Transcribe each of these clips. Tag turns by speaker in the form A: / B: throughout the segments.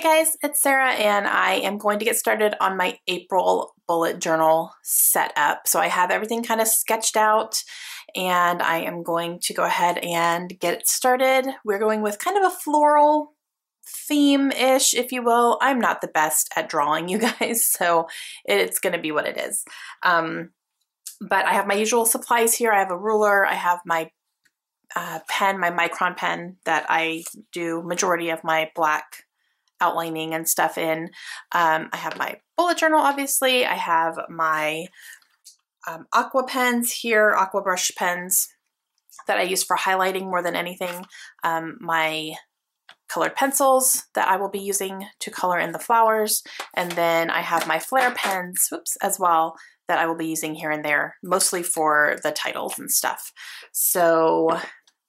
A: guys, it's Sarah and I am going to get started on my April bullet journal setup. So I have everything kind of sketched out and I am going to go ahead and get started. We're going with kind of a floral theme-ish, if you will. I'm not the best at drawing, you guys, so it's going to be what it is. But I have my usual supplies here. I have a ruler, I have my pen, my Micron pen that I do majority of my black outlining and stuff in. I have my bullet journal, obviously. I have my aqua pens here, aqua brush pens that I use for highlighting more than anything. My colored pencils that I will be using to color in the flowers. And then I have my Flair pens, as well, that I will be using here and there, mostly for the titles and stuff. So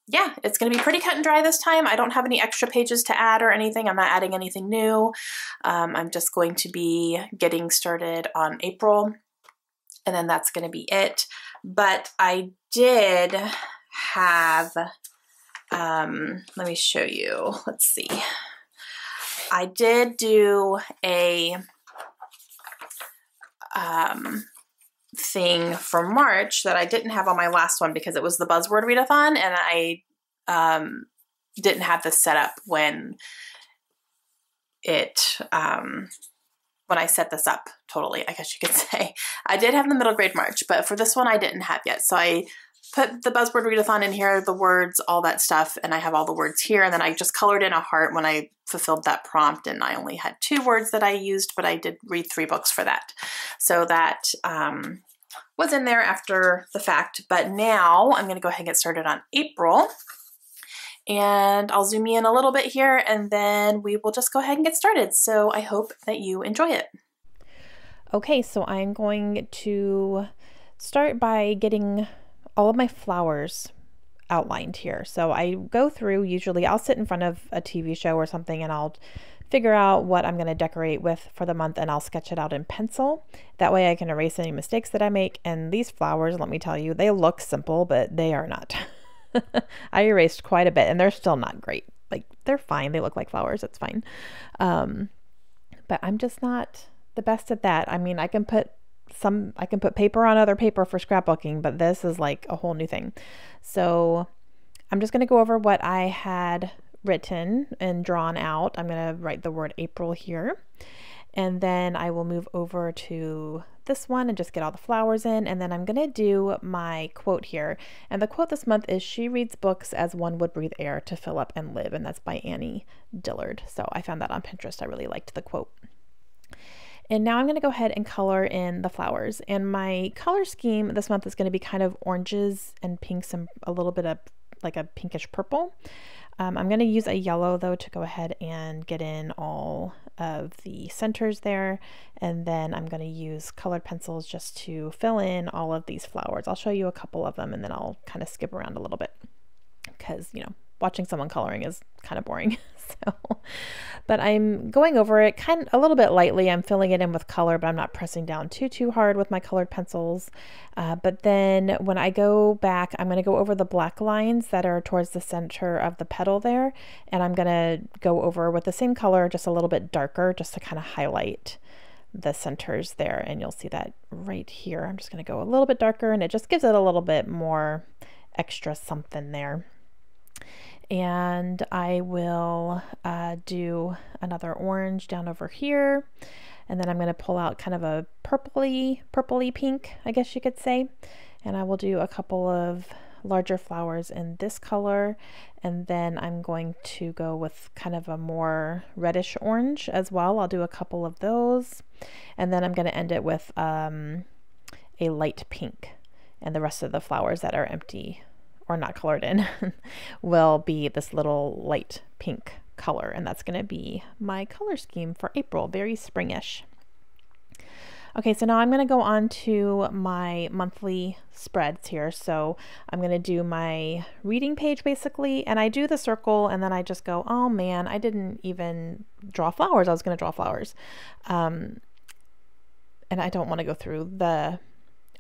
A: yeah, it's going to be pretty cut and dry this time. I don't have any extra pages to add or anything. I'm not adding anything new. I'm just going to be getting started on April, and then that's going to be it. But I did have, let me show you. Let's see. I did do a thing for March that I didn't have on my last one because it was the Buzzword Readathon, and I didn't have this set up when it when I set this up totally, I guess you could say. I did have the middle grade March, but for this one I didn't have yet. So I put the Buzzword Readathon in here, the words, all that stuff, and I have all the words here, and then I just colored in a heart when I fulfilled that prompt, and I only had 2 words that I used, but I did read 3 books for that. So that was in there after the fact, but now I'm going to go ahead and get started on April, and I'll zoom in a little bit here, and then we will just go ahead and get started. So I hope that you enjoy it. Okay, so I'm going to start by getting all of my flowers outlined here. So I go through, usually I'll sit in front of a TV show or something and I'll figure out what I'm going to decorate with for the month, and I'll sketch it out in pencil. That way I can erase any mistakes that I make. And these flowers, let me tell you, they look simple, but they are not. I erased quite a bit and they're still not great. Like, they're fine. They look like flowers. It's fine. But I'm just not the best at that. I mean, I can put paper on other paper for scrapbooking, but this is like a whole new thing. So I'm just going to go over what I had written and drawn out. I'm going to write the word April here, and then I will move over to this one and just get all the flowers in, and then I'm going to do my quote here. And the quote this month is, "She reads books as one would breathe air to fill up and live," and that's by Annie Dillard. So I found that on Pinterest. I really liked the quote. And now I'm going to go ahead and color in the flowers. And my color scheme this month is going to be kind of oranges and pinks and a little bit of like a pinkish purple. I'm going to use a yellow though to go ahead and get in all of the centers there. And then I'm going to use colored pencils just to fill in all of these flowers. I'll show you a couple of them and then I'll kind of skip around a little bit because, you know, watching someone coloring is kind of boring. But I'm going over it kind of a little bit lightly. I'm filling it in with color, but I'm not pressing down too hard with my colored pencils. But then when I go back, I'm going to go over the black lines that are towards the center of the petal there. And I'm going to go over with the same color, just a little bit darker, just to kind of highlight the centers there. And you'll see that right here. I'm just going to go a little bit darker, and it just gives it a little bit more extra something there. And I will do another orange down over here, and then I'm going to pull out kind of a purpley pink, I guess you could say, and I will do a couple of larger flowers in this color, and then I'm going to go with kind of a more reddish orange as well. I'll do a couple of those, and then I'm going to end it with a light pink, and the rest of the flowers that are empty or not colored in will be this little light pink color, and that's going to be my color scheme for April. Very springish. Okay, so now I'm going to go on to my monthly spreads here. So I'm going to do my reading page basically, and I do the circle, and then I just go, oh man, I didn't even draw flowers. I was going to draw flowers. And I don't want to go through the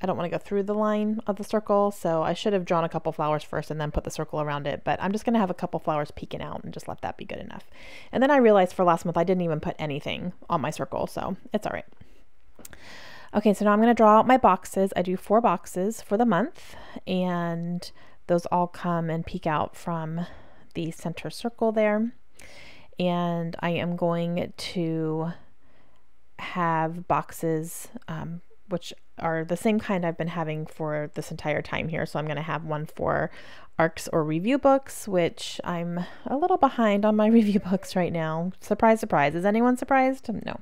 B: I don't want to go through the line of the circle, so I should have drawn a couple flowers first and then put the circle around it, but I'm just going to have a couple flowers peeking out and just let that be good enough. And then I realized for last month I didn't even put anything on my circle, so it's all right. Okay, so now I'm going to draw out my boxes. I do 4 boxes for the month, and those all come and peek out from the center circle there. And I am going to have boxes which are the same kind I've been having for this entire time here. So I'm going to have one for ARCs or review books, which I'm a little behind on my review books right now. Surprise, surprise. Is anyone surprised? No,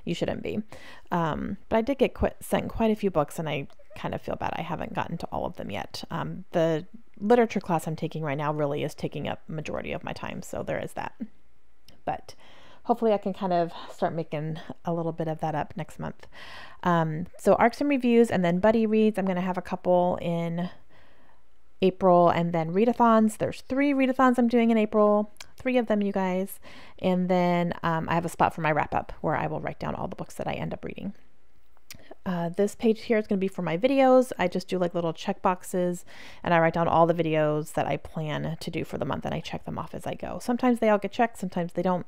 B: you shouldn't be. But I did get sent quite a few books, and I kind of feel bad I haven't gotten to all of them yet. The literature class I'm taking right now really is taking up majority of my time, so there is that. But hopefully I can kind of start making a little bit of that up next month. So ARCs and reviews, and then buddy reads. I'm going to have a couple in April, and then readathons. There's 3 readathons I'm doing in April, 3 of them, you guys. And then I have a spot for my wrap up where I will write down all the books that I end up reading. This page here is going to be for my videos. I just do like little check boxes, and I write down all the videos that I plan to do for the month, and I check them off as I go. Sometimes they all get checked, sometimes they don't.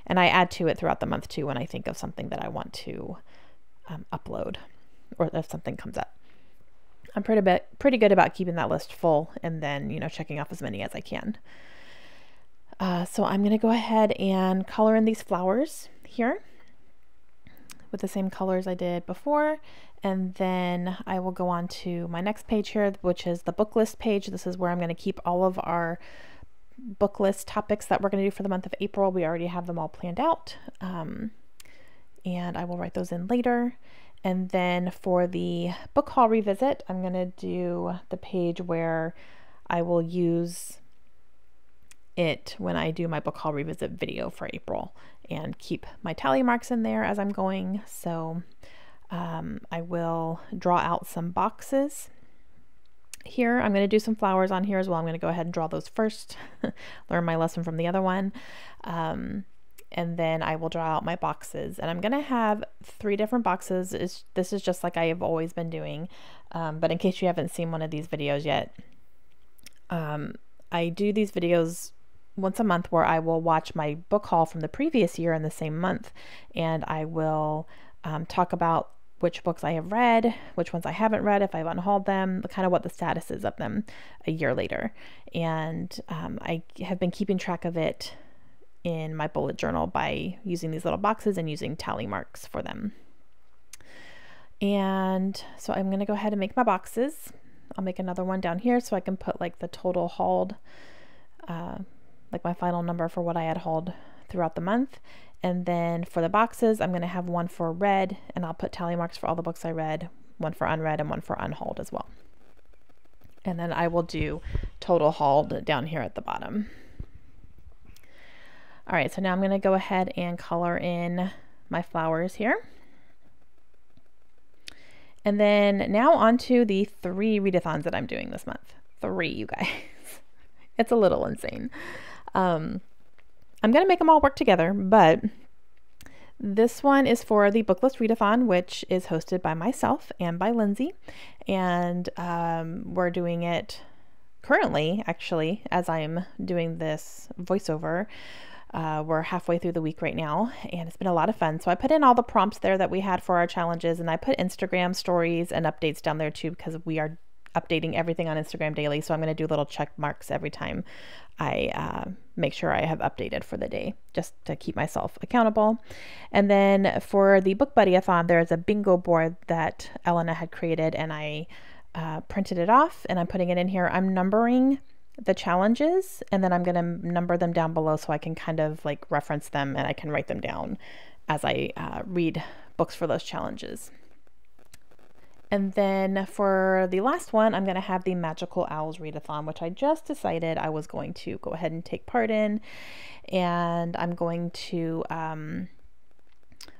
B: And I add to it throughout the month too when I think of something that I want to upload, or if something comes up. I'm pretty good about keeping that list full, and then, you know, checking off as many as I can. So I'm going to go ahead and color in these flowers here with the same colors I did before, and then I will go on to my next page here, which is the book list page. This is where I'm going to keep all of our book list topics that we're going to do for the month of April. We already have them all planned out, and I will write those in later. And then for the book haul revisit, I'm going to do the page where I will use it when I do my book haul revisit video for April, and keep my tally marks in there as I'm going. So I will draw out some boxes here. I'm going to do some flowers on here as well. I'm going to go ahead and draw those first, learn my lesson from the other one. And then I will draw out my boxes, and I'm going to have 3 different boxes. This is just like I have always been doing. But in case you haven't seen one of these videos yet, I do these videos once a month where I will watch my book haul from the previous year in the same month, and I will talk about which books I have read, which ones I haven't read, if I've unhauled them, kind of what the status is of them a year later. And I have been keeping track of it in my bullet journal by using these little boxes and using tally marks for them. And so I'm going to go ahead and make my boxes. I'll make another one down here so I can put like the total hauled, like my final number for what I had hauled throughout the month. And then for the boxes, I'm going to have one for read, and I'll put tally marks for all the books I read, one for unread and one for unhauled as well. And then I will do total hauled down here at the bottom. All right, so now I'm going to go ahead and color in my flowers here. And then now on to the 3 readathons that I'm doing this month. 3, you guys. It's a little insane. I'm going to make them all work together, but this one is for the book list readathon, which is hosted by myself and by Lindsay. And we're doing it currently, actually, as I'm doing this voiceover. We're halfway through the week right now, and it's been a lot of fun. So I put in all the prompts there that we had for our challenges, and I put Instagram stories and updates down there too, because we are updating everything on Instagram daily. So I'm going to do little check marks every time I make sure I have updated for the day, just to keep myself accountable. And then for the Book Buddy-a-thon, there's a bingo board that Elena had created, and I printed it off, and I'm putting it in here. I'm numbering the challenges, and then I'm going to number them down below so I can kind of like reference them, and I can write them down as I read books for those challenges. And then for the last one, I'm going to have the Magical Owls Readathon, which I just decided I was going to go ahead and take part in. And I'm going to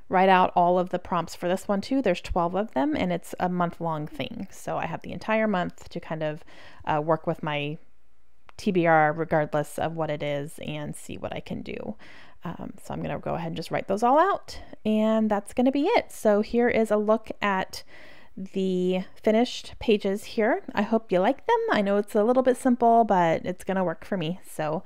B: write out all of the prompts for this one too. There's 12 of them, and it's a month-long thing. So I have the entire month to kind of work with my TBR regardless of what it is and see what I can do. So I'm going to go ahead and just write those all out, and that's going to be it. So here is a look at the finished pages here. I hope you like them. I know it's a little bit simple, but it's going to work for me. So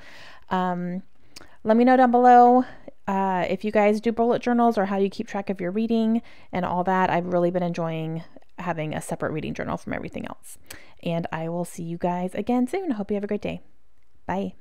B: let me know down below if you guys do bullet journals or how you keep track of your reading and all that. I've really been enjoying having a separate reading journal from everything else. And I will see you guys again soon. Hope you have a great day. Bye.